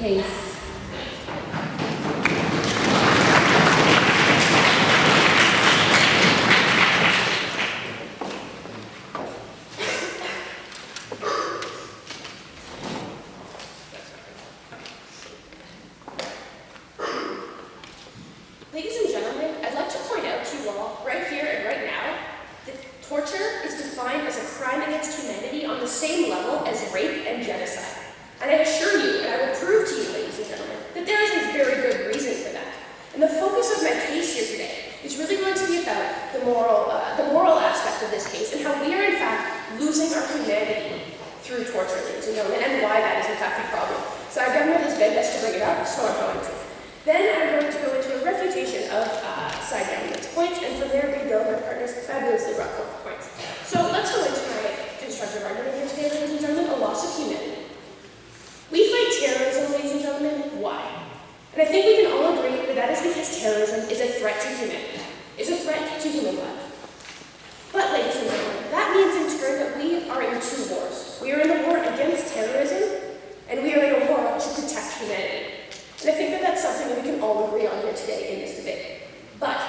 case. Ladies and gentlemen, I'd like to point out to you all, right here and right now, that torture is defined as a crime against humanity on the same level as rape and genocide. And I assure you, and I will prove to you, ladies and gentlemen, that there is a very good reason for that. And the focus of my case here today is really going to be about the moral aspect of this case and how we are in fact losing our humanity through torture, ladies and gentlemen, and why that is in fact a problem. So our government has begged us to bring it up, so I'm going to. Then I'm going to go into a refutation of side government's points, and from there rebuild my partner's fabulously brought forth points. So let's go into my constructive argument here today, ladies and gentlemen, a loss of humanity. We fight terrorism, ladies and gentlemen. Why? And I think we can all agree that that is because terrorism is a threat to humanity, is a threat to human life. But, ladies and gentlemen, that means in turn that we are in two wars. We are in a war against terrorism, and we are in a war to protect humanity. And I think that that's something that we can all agree on here today in this debate. But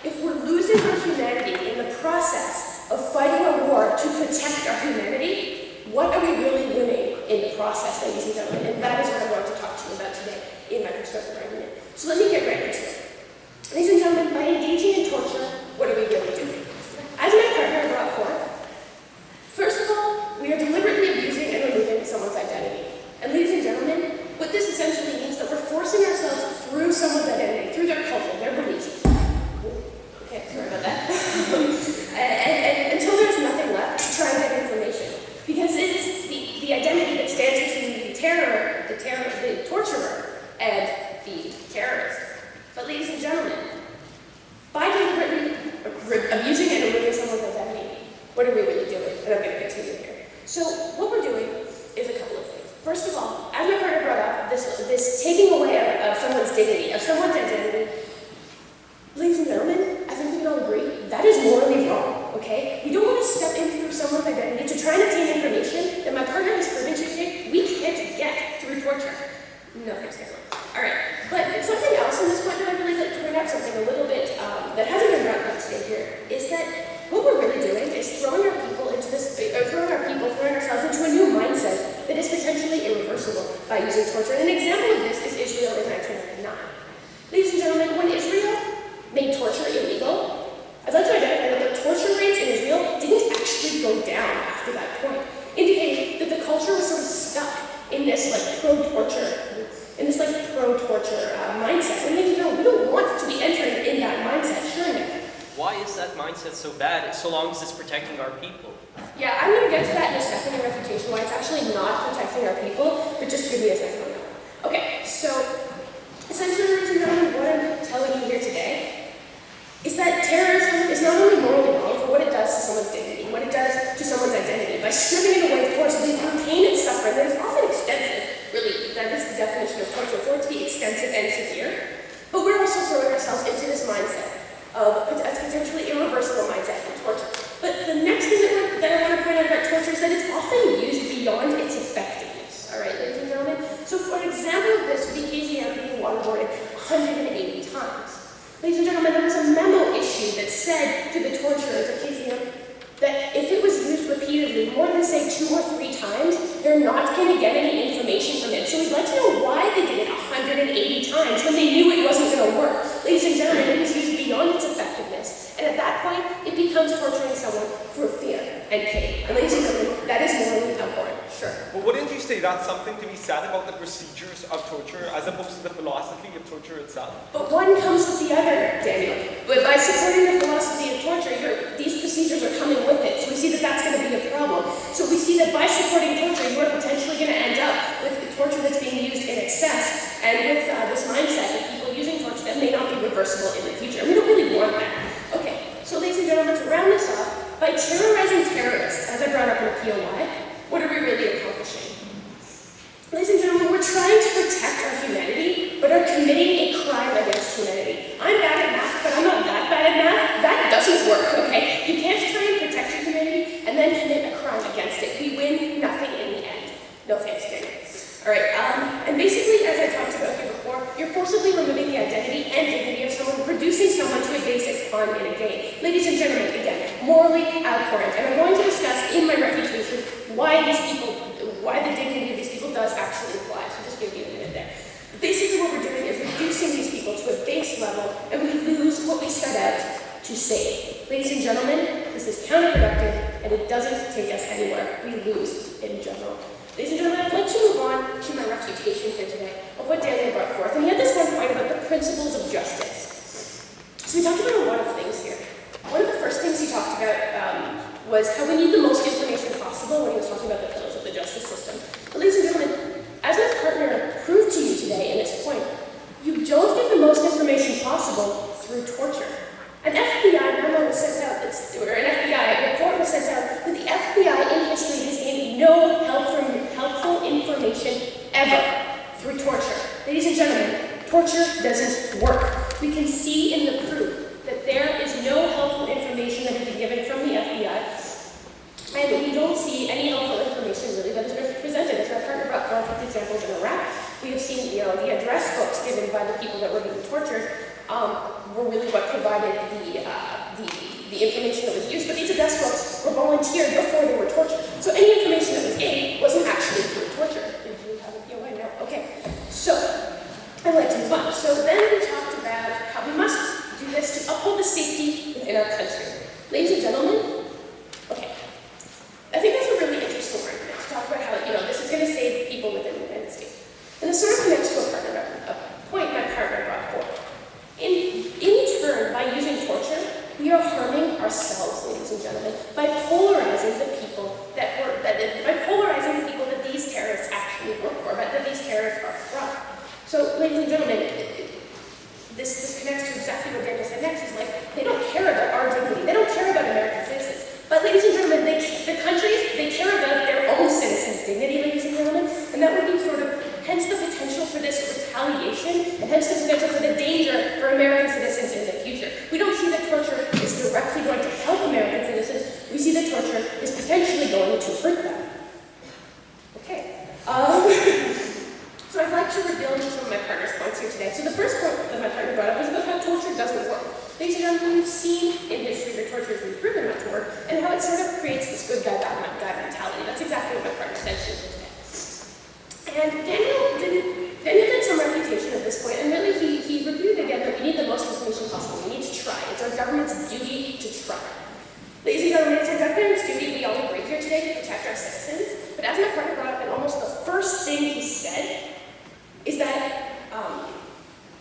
if we're losing our humanity in the process of fighting a war to protect our humanity, what are we really winning in the process, ladies and gentlemen? And that is what I want to talk to you about today in my constructive argument. So let me get right into it. Ladies and gentlemen, by engaging in torture, what are we really doing? As my partner brought forth, first of all, we are deliberately abusing and removing someone's identity. And ladies and gentlemen, what this essentially means is that we're forcing ourselves through someone's identity, through their culture, their beliefs. Okay, sorry about that. and until there's nothing left to try and get information. Because it is the identity that stands between the torturer, and the terrorist. But ladies and gentlemen, by deliberately abusing and removing someone's identity, what are we really doing? And I'm going to continue here. So what we're doing is a couple of things. First of all, as my partner brought up, this taking away of someone's dignity, of someone's identity, ladies and gentlemen, I think we can all agree, that is morally wrong, okay? We don't want to step in through someone's identity to try and obtain information that my partner has proven to today we can't get through torture. No thanks, guys. All right, but something else in this point that I'd really like to bring up, something a little bit that hasn't been brought up today here, is that what we're really doing is throwing ourselves into a new mindset that is potentially irreversible by using torture. And an example of this is Israel in 1999. Ladies and gentlemen, when Israel made torture illegal, I'd like to identify that the torture rates in Israel didn't actually go down after that point, indicating that the culture was sort of stuck in this pro-torture mindset. And we don't want to be entering in that mindset, sure enough. Why is that mindset so bad, so long as it's protecting our people? Yeah, I'm going to get to that in a second in refutation, why it's actually not protecting our people, but just give me a second on that. Okay, so essentially, ladies and gentlemen, what I'm telling you here today is that terrorism is not only morally wrong for what it does to someone's dignity, what it does to someone's identity, by stripping it away forcibly through pain and suffering that is often extensive, really, that is the definition of torture, for it to be extensive and severe, but we're also throwing ourselves into this mindset of a potentially irreversible mindset of torture. But the next thing that I want to point out about torture is that it's often used beyond its effectiveness. All right, ladies and gentlemen? So for an example of this would be KZM being waterboarded 180 times. Ladies and gentlemen, there was a memo issued that said to the torturers of KZM that if it was used repeatedly, more than say 2 or 3 times, they're not going to get any information from it. So we'd like to know why they did it 180 times when they knew it wasn't going to work. Ladies and gentlemen, it was used beyond its effectiveness. And at that point, it becomes torturing someone for fear and pain. And ladies and gentlemen, that is morally abhorrent, sure. But wouldn't you say that's something to be said about the procedures of torture as opposed to the philosophy of torture itself? But one comes with the other, Daniel. But by supporting the philosophy of torture, these procedures are coming with it. So we see that that's going to be a problem. So we see that by supporting torture, you are potentially going to end up with torture that's being used in excess and with this mindset of people using torture that may not be reversible in the future. And we don't really want that. Okay, so ladies and gentlemen, to round this off, by terrorizing terrorists, as I brought up in the POI, what are we really accomplishing? Ladies and gentlemen, we're trying to protect our humanity, but are committing a crime against humanity. I'm bad at math, but I'm not that bad at math. That doesn't work, okay? You can't try and protect your humanity and then commit a crime against it. We win nothing in the end. No thanks, Daniel. All right, and basically, as I fun and a game. Ladies and gentlemen, again, morally abhorrent. And I'm going to discuss in my refutation why the dignity of these people does actually apply. So just give me a minute there. Basically what we're doing is reducing these people to a base level, and we lose what we set out to save. Ladies and gentlemen, this is counterproductive, and it doesn't take us anywhere. We lose in general. Ladies and gentlemen, I'd like to move on to my refutation here today of what Daniel brought forth. And he had this one point about the principles of justice. So we talked about a lot of things here. One of the first things he talked about was how we need the most information possible when he was talking about the pillars of the justice system. But ladies and gentlemen, as my partner proved to you today in his point, you don't get the most information possible through torture. An FBI memo was sent out, or an FBI report was sent out that the FBI in history has gained no helpful information ever through torture. Ladies and gentlemen, torture doesn't work. We can see in the proof that there is no helpful information that has been given from the FBI, and we don't see any helpful information really that has been presented. As my partner brought forth with examples in Iraq, we have seen, the address books given by the people that were being tortured were really what provided the information that was used, but these address books were volunteered before they were tortured. So any information that was gained wasn't actually through torture. Did you have a POI now? Okay. So I'd like to move on. So then we talked about how we must do this to uphold the safety within our country. Ladies and gentlemen, okay. I think that's a really interesting argument to talk about how, this is going to save people within the United States. And this sort of connects to a point my partner brought forward. In turn, by using torture, we are harming ourselves, ladies and gentlemen, by polarizing the people that these terrorists actually work for, that these terrorists are from. So, ladies and gentlemen, this connects to exactly what Daniel said next. Is like, they don't care about our dignity. They don't care about American citizens. But, ladies and gentlemen, the countries, they care about their own citizens' dignity, ladies and gentlemen. And that would be hence the potential for this retaliation, and hence the potential for the danger for American citizens in the future. We don't see that torture is directly going to help American citizens. We see that torture is potentially going to hurt them. Okay. So I'd like to rebuild some of my partner's points here today. So the first point that my partner brought up was about how torture doesn't work. Ladies and gentlemen, we've seen in history that torture has been proven not to work, and how it sort of creates this good guy, bad guy mentality. That's exactly what my partner said to me today. And Daniel did some refutation at this point, and really he reviewed again that we need the most information possible. We need to try. It's our government's duty to try. Ladies and gentlemen, it's our government's duty, we all agree here today, to protect our citizens. But as my partner brought up, and almost the first thing he said is that,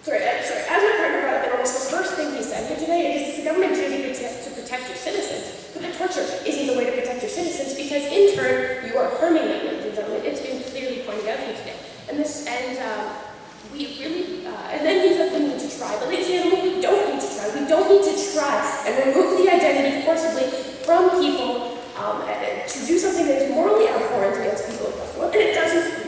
as my partner brought up, and almost the first thing he said here today is it's the government's duty to protect your citizens. But the torture isn't the way to protect your citizens, because in turn, you are harming them, ladies and gentlemen. It's been clearly pointed out here today. And then he said we need to try. But ladies and gentlemen, we don't need to try. We don't need to try and remove the identity forcibly from people to do something that is morally abhorrent against people across the world, and it doesn't